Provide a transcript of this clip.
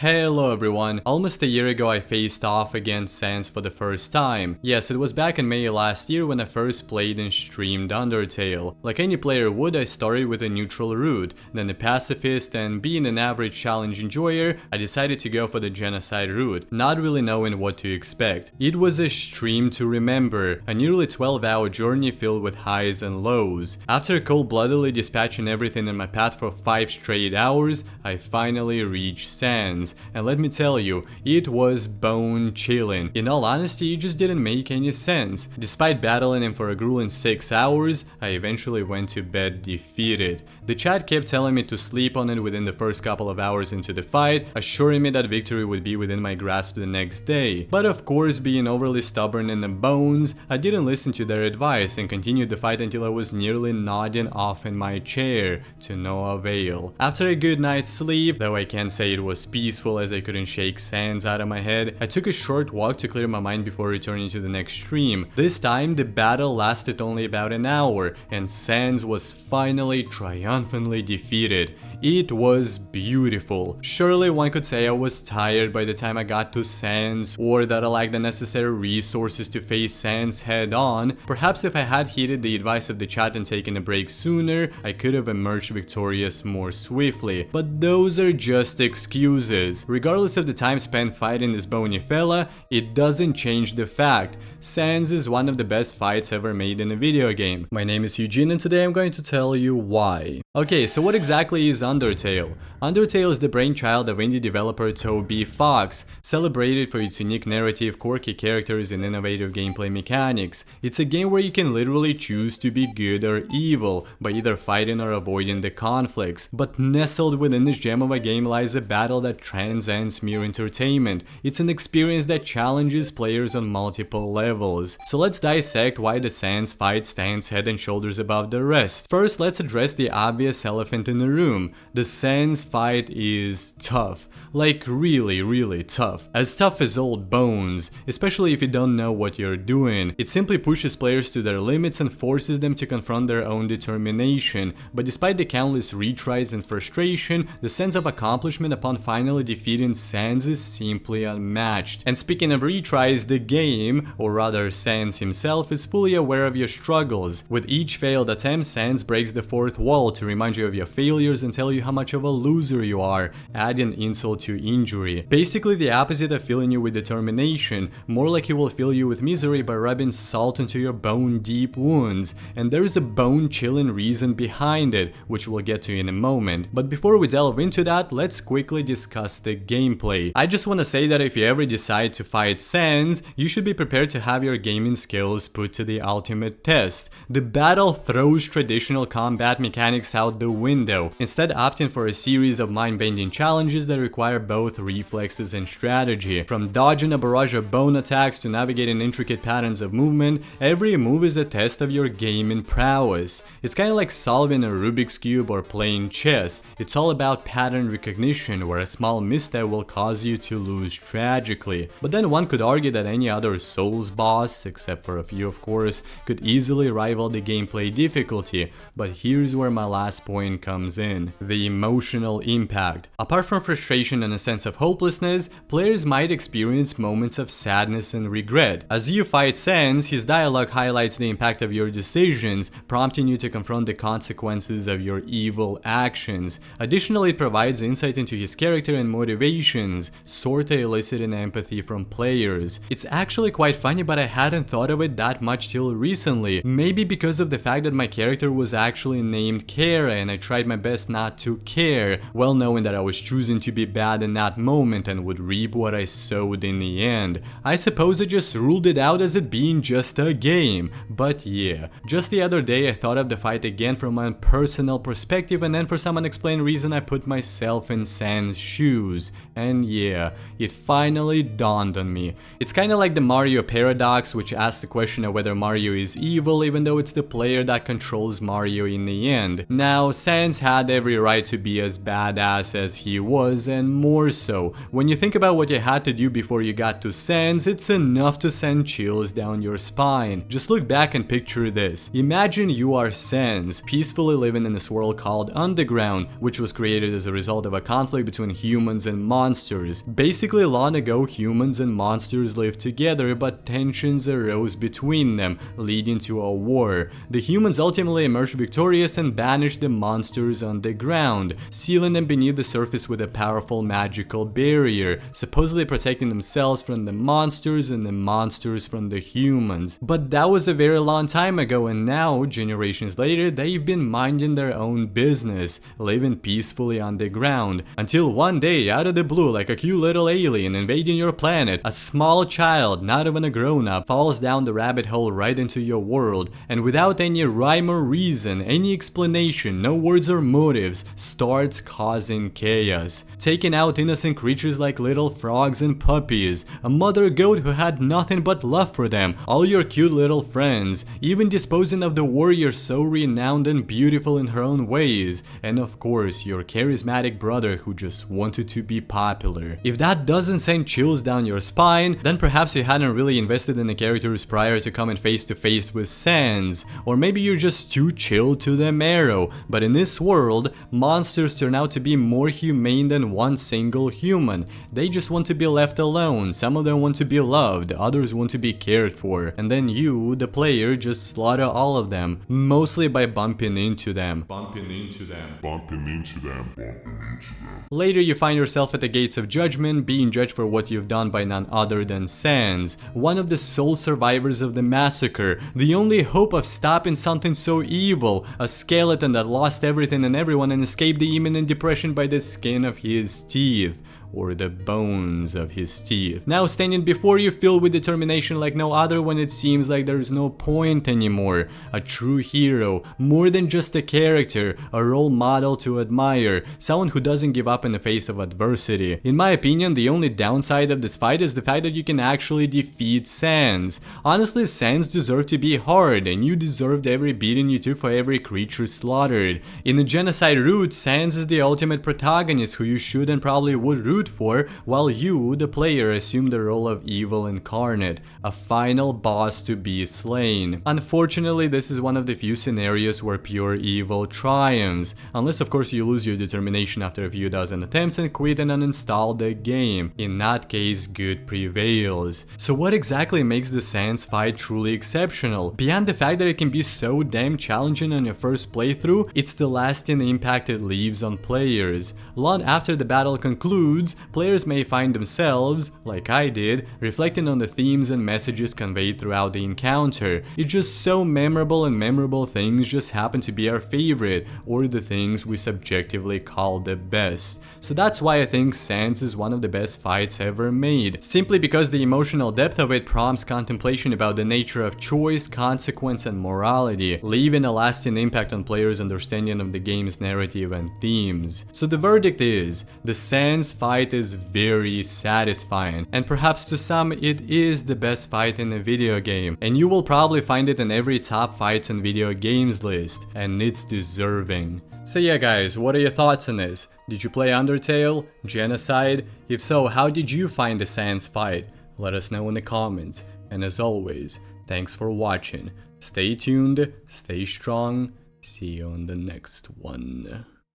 Hello everyone, almost a year ago I faced off against Sans for the first time. Yes, it was back in May last year when I first played and streamed Undertale. Like any player would, I started with a neutral route, then a Pacifist, and being an average challenge enjoyer, I decided to go for the Genocide route, not really knowing what to expect. It was a stream to remember, a nearly 12-hour journey filled with highs and lows. After cold-bloodedly dispatching everything in my path for 5 straight hours, I finally reached Sans. And let me tell you, it was bone chilling. In all honesty, it just didn't make any sense. Despite battling him for a grueling 6 hours, I eventually went to bed defeated. The chat kept telling me to sleep on it within the first couple of hours into the fight, assuring me that victory would be within my grasp the next day. But of course, being overly stubborn in the bones, I didn't listen to their advice and continued the fight until I was nearly nodding off in my chair, to no avail. After a good night's sleep, though I can't say it was peaceful as I couldn't shake Sans out of my head, I took a short walk to clear my mind before returning to the next stream. This time the battle lasted only about an hour and Sans was finally triumphantly defeated. It was beautiful. Surely one could say I was tired by the time I got to Sans, or that I lacked the necessary resources to face Sans head on. Perhaps if I had heeded the advice of the chat and taken a break sooner, I could have emerged victorious more swiftly. But those are just excuses. Regardless of the time spent fighting this bony fella, it doesn't change the fact Sans is one of the best fights ever made in a video game. My name is Eugene and today I'm going to tell you why. Okay, so what exactly is Undertale? Undertale is the brainchild of indie developer Toby Fox, celebrated for its unique narrative, quirky characters, and innovative gameplay mechanics. It's a game where you can literally choose to be good or evil, by either fighting or avoiding the conflicts. But nestled within this gem of a game lies a battle that transcends mere entertainment. It's an experience that challenges players on multiple levels. So let's dissect why the Sans fight stands head and shoulders above the rest. First, let's address the obvious elephant in the room. The Sans fight is tough. Like really tough. As tough as old bones, especially if you don't know what you're doing. It simply pushes players to their limits and forces them to confront their own determination. But despite the countless retries and frustration, the sense of accomplishment upon finally defeating Sans is simply unmatched. And speaking of retries, the game, or rather Sans himself, is fully aware of your struggles. With each failed attempt, Sans breaks the fourth wall to remind you of your failures and tell you how much of a loser you are, adding insult to injury. Basically the opposite of filling you with determination, more like he will fill you with misery by rubbing salt into your bone-deep wounds. And there is a bone-chilling reason behind it, which we'll get to in a moment. But before we delve into that, let's quickly discuss the gameplay. I just want to say that if you ever decide to fight Sans, you should be prepared to have your gaming skills put to the ultimate test. The battle throws traditional combat mechanics out the window, instead opting for a series of mind-bending challenges that require both reflexes and strategy. From dodging a barrage of bone attacks to navigating intricate patterns of movement, every move is a test of your gaming prowess. It's kind of like solving a Rubik's Cube or playing chess. It's all about pattern recognition, where a small misstep will cause you to lose tragically. But then one could argue that any other Souls boss, except for a few of course, could easily rival the gameplay difficulty. But here's where my last point comes in: the emotional impact. Apart from frustration and a sense of hopelessness, players might experience moments of sadness and regret. As you fight Sans, his dialogue highlights the impact of your decisions, prompting you to confront the consequences of your evil actions. Additionally, it provides insight into his character and motivations, sorta eliciting empathy from players. It's actually quite funny, but I hadn't thought of it that much till recently. Maybe because of the fact that my character was actually named Kara and I tried my best not to care, well knowing that I was choosing to be bad in that moment and would reap what I sowed in the end. I suppose I just ruled it out as it being just a game. But yeah, just the other day I thought of the fight again from a personal perspective, and then for some unexplained reason I put myself in Sans' shoes. And yeah, it finally dawned on me. It's kinda like the Mario paradox, which asks the question of whether Mario is evil even though it's the player that controls Mario in the end. Now, Sans had every right to be as badass as he was, and more so. When you think about what you had to do before you got to Sans, it's enough to send chills down your spine. Just look back and picture this. Imagine you are Sans, peacefully living in this world called Underground, which was created as a result of a conflict between humans humans and monsters. Basically, long ago, humans and monsters lived together, but tensions arose between them, leading to a war. The humans ultimately emerged victorious and banished the monsters underground, sealing them beneath the surface with a powerful magical barrier, supposedly protecting themselves from the monsters and the monsters from the humans. But that was a very long time ago, and now, generations later, they've been minding their own business, living peacefully underground, until one day, out of the blue, like a cute little alien invading your planet, a small child, not even a grown-up, falls down the rabbit hole right into your world, and without any rhyme or reason, any explanation, no words or motives, starts causing chaos, taking out innocent creatures like little frogs and puppies, a mother goat who had nothing but love for them, all your cute little friends, even disposing of the warrior so renowned and beautiful in her own ways, and of course your charismatic brother who just wanted to be popular. If that doesn't send chills down your spine, then perhaps you hadn't really invested in the characters prior to coming face to face with Sans, or maybe you're just too chill to the marrow. But in this world, monsters turn out to be more humane than one single human. They just want to be left alone, some of them want to be loved, others want to be cared for, and then you, the player, just slaughter all of them, mostly by bumping into them. Later you find yourself at the gates of judgment, being judged for what you've done by none other than Sans, one of the sole survivors of the massacre, the only hope of stopping something so evil, a skeleton that lost everything and everyone and escaped the imminent depression by the skin of his teeth, or the bones of his teeth. Now standing before you, filled with determination like no other, when it seems like there's no point anymore. A true hero, more than just a character, a role model to admire, someone who doesn't give up in the face of adversity. In my opinion, the only downside of this fight is the fact that you can actually defeat Sans. Honestly, Sans deserved to be hard, and you deserved every beating you took for every creature slaughtered. In the Genocide route, Sans is the ultimate protagonist who you should and probably would root for, while you, the player, assume the role of evil incarnate, a final boss to be slain. Unfortunately, this is one of the few scenarios where pure evil triumphs, unless of course you lose your determination after a few dozen attempts and quit and uninstall the game. In that case, good prevails. So what exactly makes the Sans fight truly exceptional? Beyond the fact that it can be so damn challenging on your first playthrough, it's the lasting impact it leaves on players. Long after the battle concludes, players may find themselves, like I did, reflecting on the themes and messages conveyed throughout the encounter. It's just so memorable, and memorable things just happen to be our favorite, or the things we subjectively call the best. So that's why I think Sans is one of the best fights ever made, simply because the emotional depth of it prompts contemplation about the nature of choice, consequence, and morality, leaving a lasting impact on players' understanding of the game's narrative and themes. So the verdict is, the Sans fight is very satisfying, and perhaps to some it is the best fight in a video game, and you will probably find it in every top fights in video games list, and it's deserving. So yeah guys, what are your thoughts on this? Did you play Undertale? Genocide? If so, how did you find the Sans fight? Let us know in the comments, and as always, thanks for watching. Stay tuned, stay strong, see you on the next one.